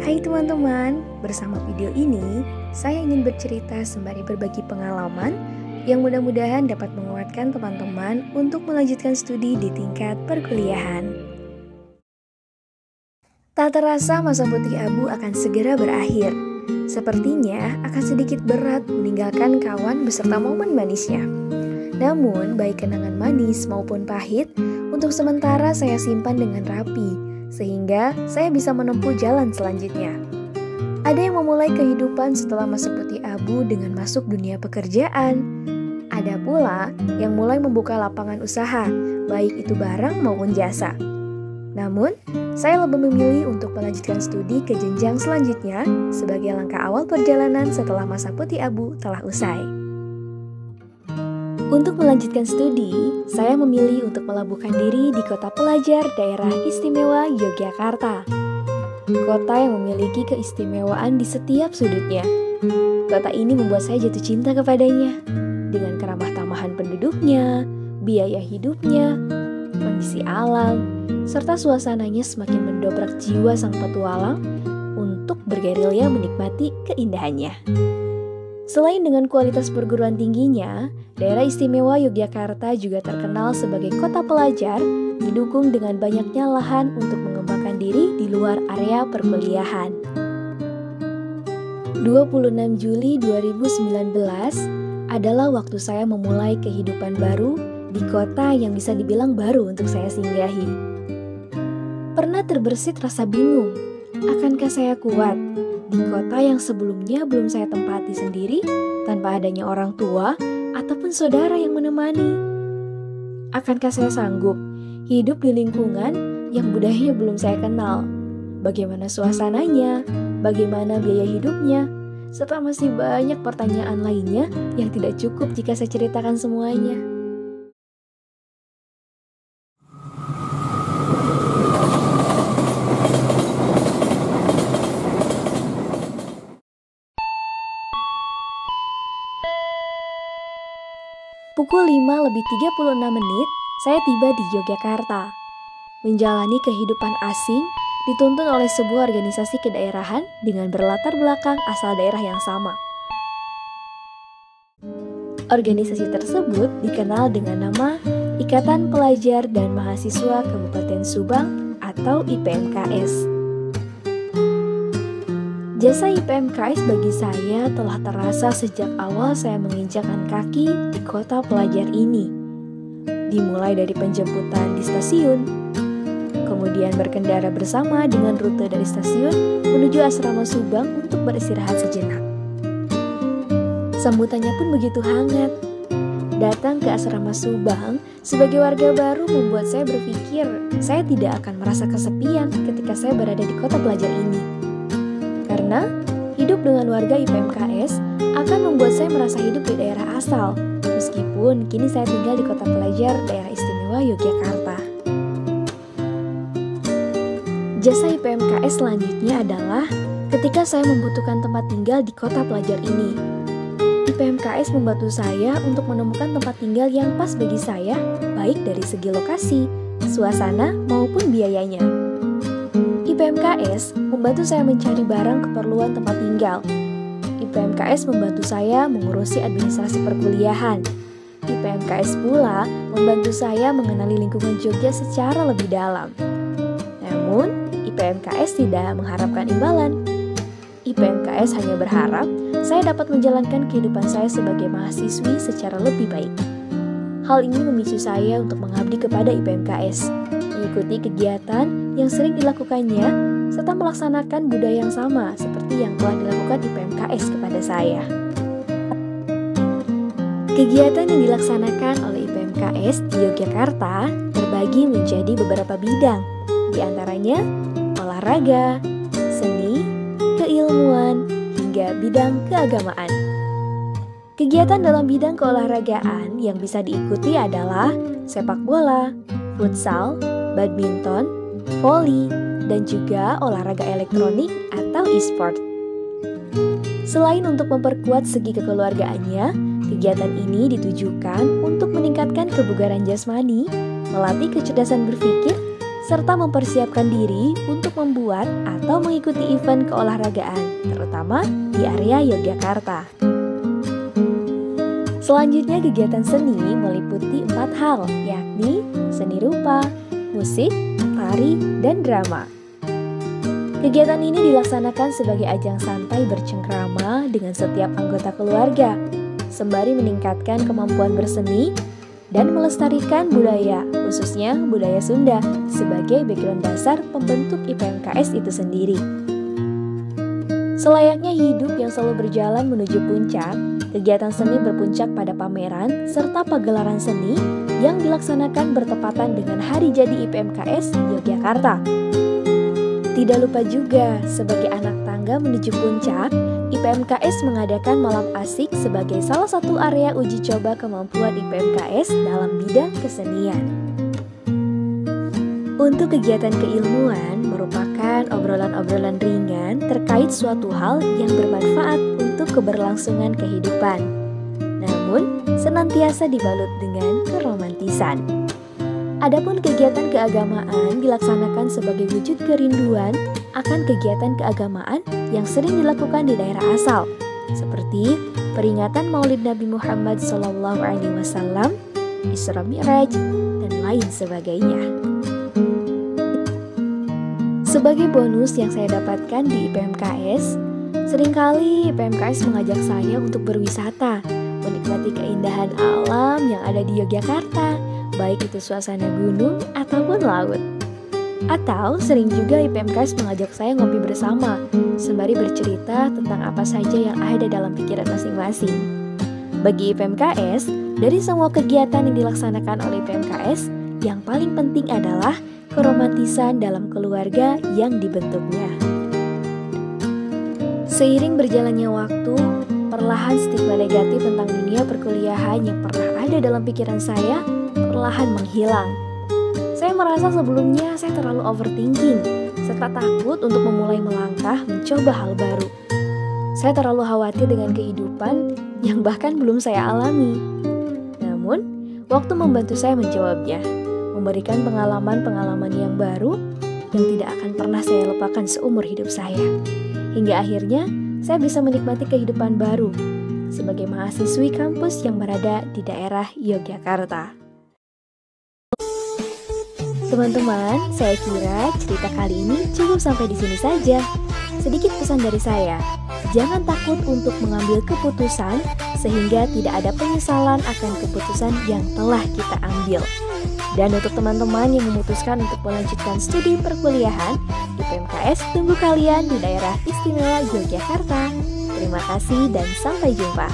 Hai teman-teman, bersama video ini saya ingin bercerita sembari berbagi pengalaman yang mudah-mudahan dapat menguatkan teman-teman untuk melanjutkan studi di tingkat perkuliahan. Tak terasa masa putih abu akan segera berakhir. Sepertinya akan sedikit berat meninggalkan kawan beserta momen manisnya. Namun baik kenangan manis maupun pahit, untuk sementara saya simpan dengan rapi sehingga saya bisa menempuh jalan selanjutnya. Ada yang memulai kehidupan setelah masa putih abu dengan masuk dunia pekerjaan. Ada pula yang mulai membuka lapangan usaha, baik itu barang maupun jasa. Namun, saya lebih memilih untuk melanjutkan studi ke jenjang selanjutnya sebagai langkah awal perjalanan setelah masa putih abu telah usai. Untuk melanjutkan studi, saya memilih untuk melabuhkan diri di kota pelajar daerah istimewa Yogyakarta. Kota yang memiliki keistimewaan di setiap sudutnya. Kota ini membuat saya jatuh cinta kepadanya. Dengan keramah tamahan penduduknya, biaya hidupnya, kondisi alam, serta suasananya semakin mendobrak jiwa sang petualang untuk bergerilya menikmati keindahannya. Selain dengan kualitas perguruan tingginya, daerah istimewa Yogyakarta juga terkenal sebagai kota pelajar, didukung dengan banyaknya lahan untuk mengembangkan diri di luar area perkuliahan. 26 Juli 2019 adalah waktu saya memulai kehidupan baru di kota yang bisa dibilang baru untuk saya singgahi. Pernah terbersit rasa bingung, akankah saya kuat di kota yang sebelumnya belum saya tempati sendiri tanpa adanya orang tua ataupun saudara yang menemani? Akankah saya sanggup hidup di lingkungan yang budayanya belum saya kenal? Bagaimana suasananya? Bagaimana biaya hidupnya? Serta masih banyak pertanyaan lainnya yang tidak cukup jika saya ceritakan semuanya. Pukul 5:36, saya tiba di Yogyakarta. Menjalani kehidupan asing dituntun oleh sebuah organisasi kedaerahan dengan berlatar belakang asal daerah yang sama. Organisasi tersebut dikenal dengan nama Ikatan Pelajar dan Mahasiswa Kabupaten Subang atau IPMKS. Jasa IPMKS bagi saya telah terasa sejak awal saya menginjakkan kaki di kota pelajar ini. Dimulai dari penjemputan di stasiun, kemudian berkendara bersama dengan rute dari stasiun menuju asrama Subang untuk beristirahat sejenak. Sambutannya pun begitu hangat. Datang ke asrama Subang sebagai warga baru membuat saya berpikir saya tidak akan merasa kesepian ketika saya berada di kota pelajar ini. Karena hidup dengan warga IPMKS akan membuat saya merasa hidup di daerah asal, meskipun kini saya tinggal di kota pelajar daerah istimewa Yogyakarta. Jasa IPMKS selanjutnya adalah ketika saya membutuhkan tempat tinggal di kota pelajar ini. IPMKS membantu saya untuk menemukan tempat tinggal yang pas bagi saya, baik dari segi lokasi, suasana, maupun biayanya. IPMKS membantu saya mencari barang keperluan tempat tinggal. IPMKS membantu saya mengurusi administrasi perkuliahan. IPMKS pula membantu saya mengenali lingkungan Jogja secara lebih dalam. Namun, IPMKS tidak mengharapkan imbalan. IPMKS hanya berharap saya dapat menjalankan kehidupan saya sebagai mahasiswi secara lebih baik. Hal ini memicu saya untuk mengabdi kepada IPMKS, mengikuti kegiatan yang sering dilakukannya, serta melaksanakan budaya yang sama seperti yang telah dilakukan IPMKS kepada saya. Kegiatan yang dilaksanakan oleh IPMKS di Yogyakarta terbagi menjadi beberapa bidang, di antaranya olahraga, seni, keilmuan, hingga bidang keagamaan. Kegiatan dalam bidang keolahragaan yang bisa diikuti adalah sepak bola, futsal, badminton, voli, dan juga olahraga elektronik atau e-sport. Selain untuk memperkuat segi kekeluargaannya, kegiatan ini ditujukan untuk meningkatkan kebugaran jasmani, melatih kecerdasan berpikir, serta mempersiapkan diri untuk membuat atau mengikuti event keolahragaan, terutama di area Yogyakarta. Selanjutnya, kegiatan seni meliputi 4 hal, yakni seni rupa, musik, tari, dan drama. Kegiatan ini dilaksanakan sebagai ajang santai bercengkrama dengan setiap anggota keluarga, sembari meningkatkan kemampuan berseni dan melestarikan budaya, khususnya budaya Sunda, sebagai background dasar pembentuk IPMKS itu sendiri. Selayaknya hidup yang selalu berjalan menuju puncak, kegiatan seni berpuncak pada pameran serta pagelaran seni yang dilaksanakan bertepatan dengan hari jadi IPMKS Yogyakarta. Tidak lupa juga, sebagai anak tangga menuju puncak, IPMKS mengadakan malam asik sebagai salah satu area uji coba kemampuan IPMKS dalam bidang kesenian. Untuk kegiatan keilmuan merupakan obrolan-obrolan ringan terkait suatu hal yang bermanfaat untuk keberlangsungan kehidupan, namun senantiasa dibalut dengan keromantisan. Adapun kegiatan keagamaan dilaksanakan sebagai wujud kerinduan akan kegiatan keagamaan yang sering dilakukan di daerah asal, seperti peringatan Maulid Nabi Muhammad SAW, Isra Mi'raj, dan lain sebagainya. Sebagai bonus yang saya dapatkan di IPMKS, seringkali IPMKS mengajak saya untuk berwisata, menikmati keindahan alam yang ada di Yogyakarta, baik itu suasana gunung ataupun laut. Atau sering juga IPMKS mengajak saya ngopi bersama, sembari bercerita tentang apa saja yang ada dalam pikiran masing-masing. Bagi IPMKS, dari semua kegiatan yang dilaksanakan oleh IPMKS, yang paling penting adalah keromantisan dalam keluarga yang dibentuknya. Seiring berjalannya waktu, perlahan stigma negatif tentang dunia perkuliahan yang pernah ada dalam pikiran saya perlahan menghilang. Saya merasa sebelumnya saya terlalu overthinking, serta takut untuk memulai melangkah mencoba hal baru. Saya terlalu khawatir dengan kehidupan yang bahkan belum saya alami. Namun, waktu membantu saya menjawabnya, memberikan pengalaman-pengalaman yang baru yang tidak akan pernah saya lupakan seumur hidup saya. Hingga akhirnya, saya bisa menikmati kehidupan baru sebagai mahasiswi kampus yang berada di daerah Yogyakarta. Teman-teman, saya kira cerita kali ini cukup sampai di sini saja. Sedikit pesan dari saya, jangan takut untuk mengambil keputusan sehingga tidak ada penyesalan akan keputusan yang telah kita ambil. Dan untuk teman-teman yang memutuskan untuk melanjutkan studi perkuliahan, IPMKS tunggu kalian di daerah istimewa Yogyakarta. Terima kasih dan sampai jumpa.